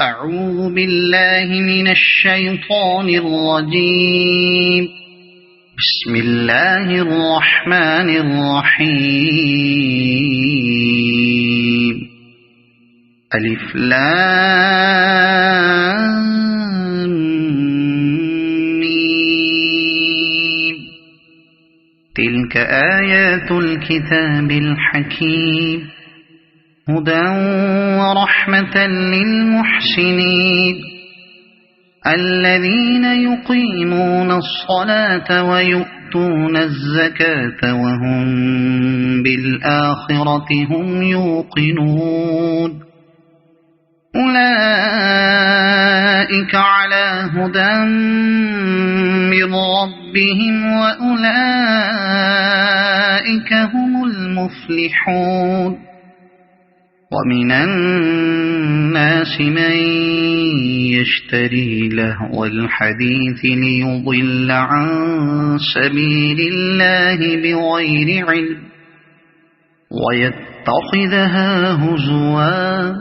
أعوذ بالله من الشيطان الرجيم. بسم الله الرحمن الرحيم. ألف لام ميم. تلك آيات الكتاب الحكيم هدى ورحمة للمحسنين الذين يقيمون الصلاة ويؤتون الزكاة وهم بالآخرة هم يوقنون أولئك على هدى من ربهم وأولئك هم المفلحون ومن الناس من يشتري لهو الحديث ليضل عن سبيل الله بغير علم ويتخذها هزوا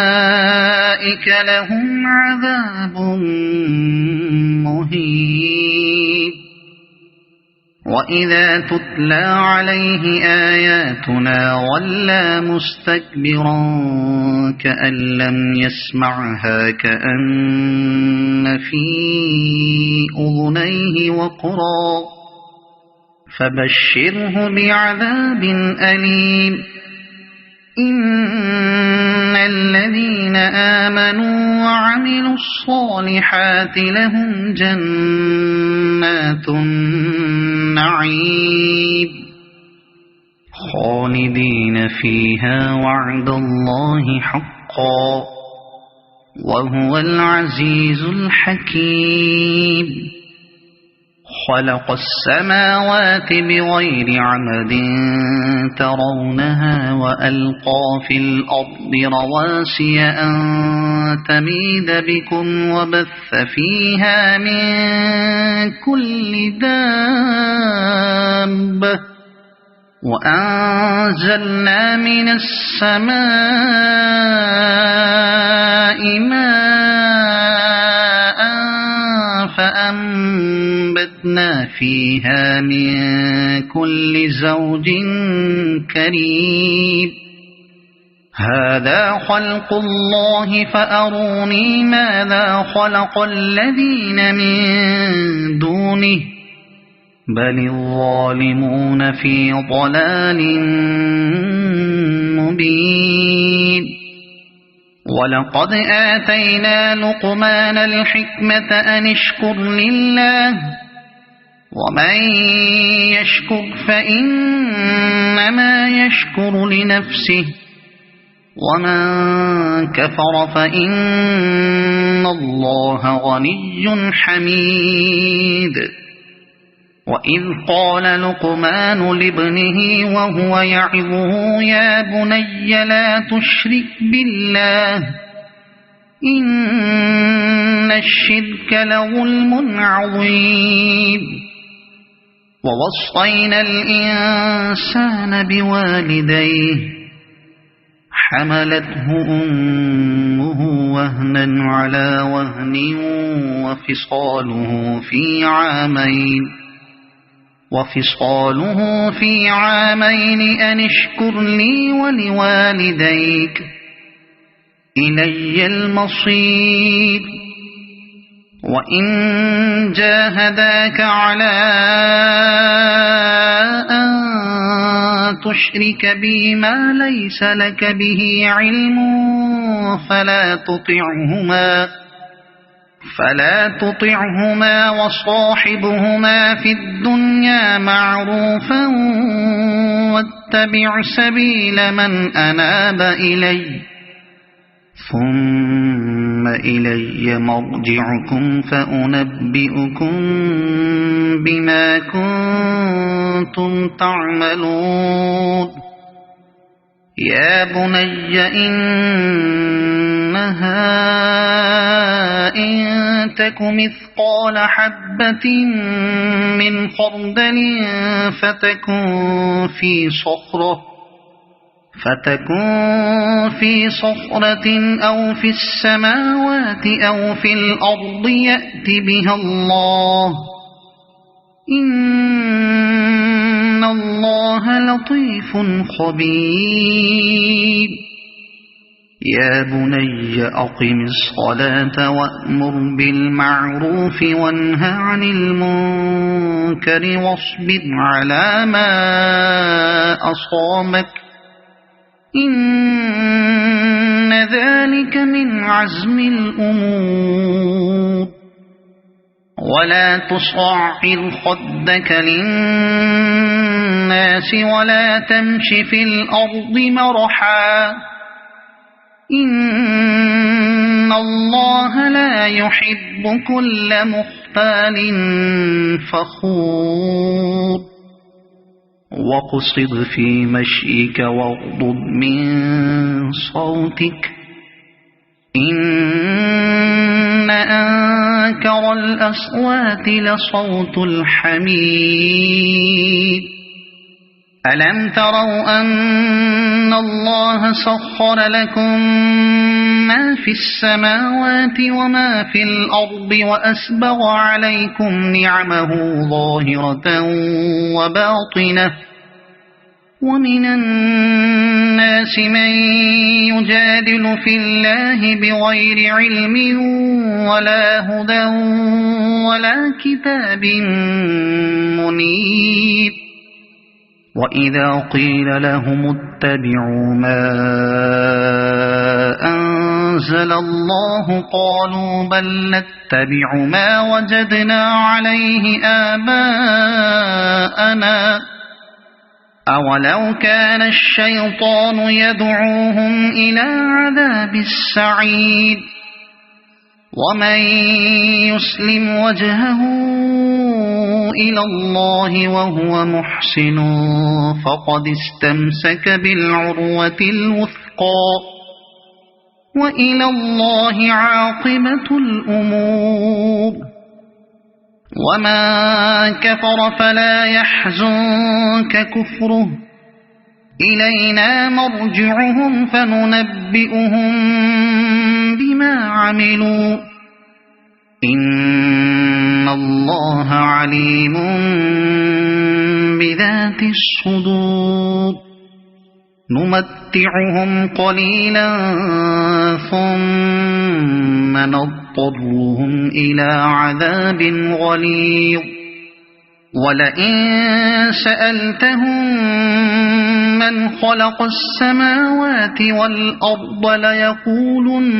أولئك لهم عذاب مهين وإذا تتلى عليه آياتنا ولى مستكبرا كأن لم يسمعها كأن في أذنيه وقرا فبشره بعذاب أليم إن الذين آمنوا وعملوا الصالحات لهم جنات النعيم خالدين فيها وعد الله حقا وهو العزيز الحكيم خلق السماوات بغير عمد ترونها وألقى في الأرض رواسي أن تميد بكم وبث فيها من كل دابة وأنزلنا من السماء ماء فأنبتنا فيها من كل زوج كريم هذا خلق الله فأروني ماذا خلق الذين من دونه بل الظالمون في ضلال مبين ولقد آتينا لقمان الحكمة أن اشكر لله ومن يشكر فإنما يشكر لنفسه ومن كفر فإن الله غني حميد وإذ قال لقمان لابنه وهو يعظه يا بني لا تشرك بالله إن الشرك لظلم عظيم ووصينا الإنسان بوالديه حملته أمه وهنا على وهن وفصاله في عامين أن اشكر لي ولوالديك إلي المصير وإن جاهداك على أن تشرك بي ما ليس لك به علم فلا تطعهما وصاحبهما في الدنيا معروفا واتبع سبيل من أناب إلي ثم إلي مرجعكم فأنبئكم بما كنتم تعملون يا بني إنها إن تك مثقال حبة من خردل فتكن في صخرة فتكون في صخرة أو في السماوات أو في الأرض يأت بها الله إن الله لطيف خبير يا بني أقم الصلاة وأمر بالمعروف وانه عن المنكر واصبر على ما أصابك إن ذلك من عزم الأمور ولا تصعر خدك للناس ولا تمش في الأرض مرحا إن الله لا يحب كل مختال فخور واقصد في مشيك واغضض من صوتك إن أنكر الأصوات لصوت الحمير ألم تروا أن الله سخر لكم ما في السماوات وما في الأرض وأسبغ عليكم نعمه ظاهرة وباطنة ومن الناس من يجادل في الله بغير علم ولا هدى ولا كتاب منير وإذا قيل لهم اتبعوا ما أنزل الله قالوا بل نتبع ما وجدنا عليه آباءنا أولو كان الشيطان يدعوهم إلى عذاب السعير ومن يسلم وجهه إلى الله وهو محسن فقد استمسك بالعروة الوثقى وإلى الله عاقبة الأمور وما كفر فلا يحزنك كفره إلينا مرجعهم فننبئهم بما عملوا إن الله عليم بذات الصدور نمتعهم قليلا ثم نضطرهم إلى عذاب غليظ ولئن سألتهم من خلق السماوات والأرض ليقولن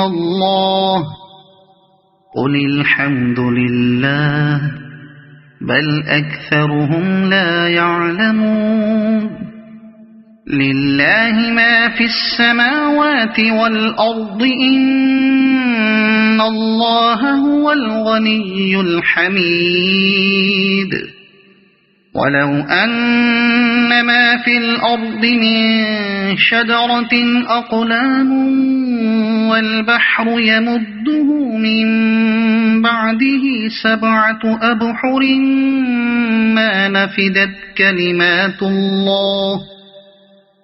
الله قل الحمد لله بل أكثرهم لا يعلمون لله ما في السماوات والأرض إن الله هو الغني الحميد ولو أن ما في الأرض من شجرة أقلام والبحر يمده من بعده 7 أبحر ما نفدت كلمات الله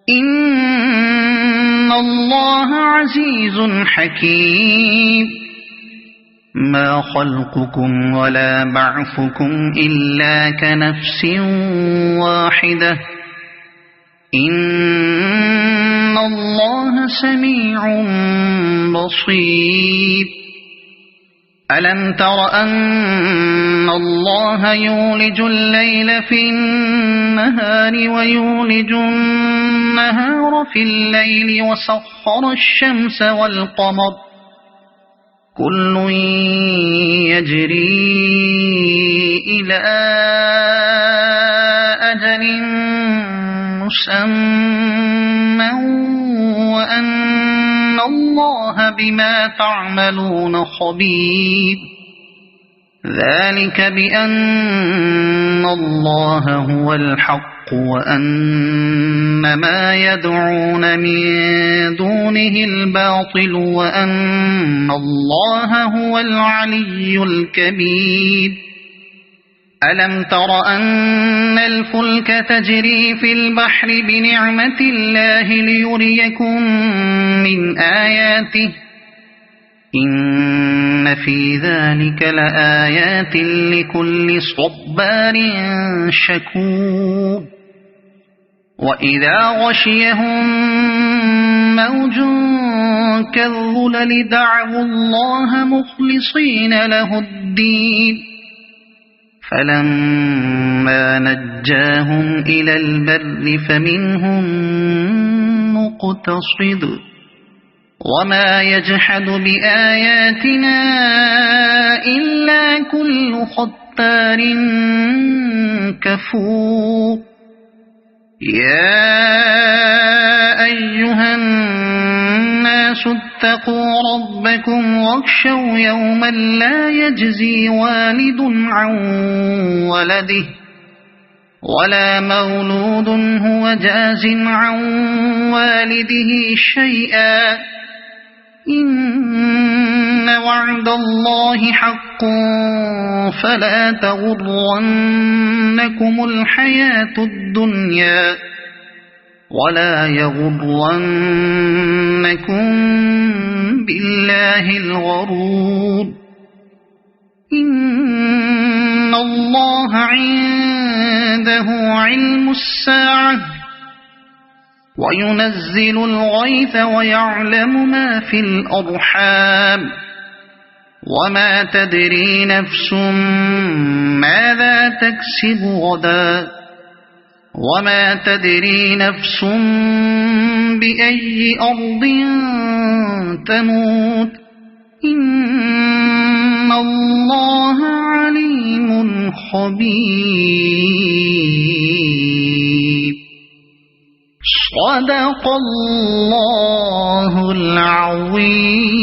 إن الله عزيز حكيم ما خلقكم ولا بعثكم إلا كنفس واحدة إن الله سميع بصير ألم تر أن الله يولج الليل في النهار ويولج النهار في الليل وسخر الشمس والقمر كل يجري إلى أجل مسمى وأن الله بما تعملون خبير ذلك بأن الله هو الحق وأن ما يدعون من دونه الباطل وأن الله هو العلي الكبير ألم تر أن الفلك تجري في البحر بنعمة الله ليريكم من آياته إن في ذلك لآيات لكل صبار شكور وإذا غشيهم موج كالظلل دعوا الله مخلصين له الدين فلما نجاهم إلى البر فمنهم مقتصد وما يجحد بآياتنا إلا كل ختار كفور يا أيها الناس اتقوا ربكم واخشوا يوما لا يجزي والد عن ولده ولا مولود هو جاز عن والده شيئا إن وعد الله حق فلا تغرنكم الحياة الدنيا ولا يغرنكم بالله الغرور إن الله عنده علم الساعة وينزل الغيث ويعلم ما في الأرحام وما تدري نفس ماذا تكسب غدا وما تدري نفس بأي أرض تموت إن الله عليم خبير صدق الله العظيم.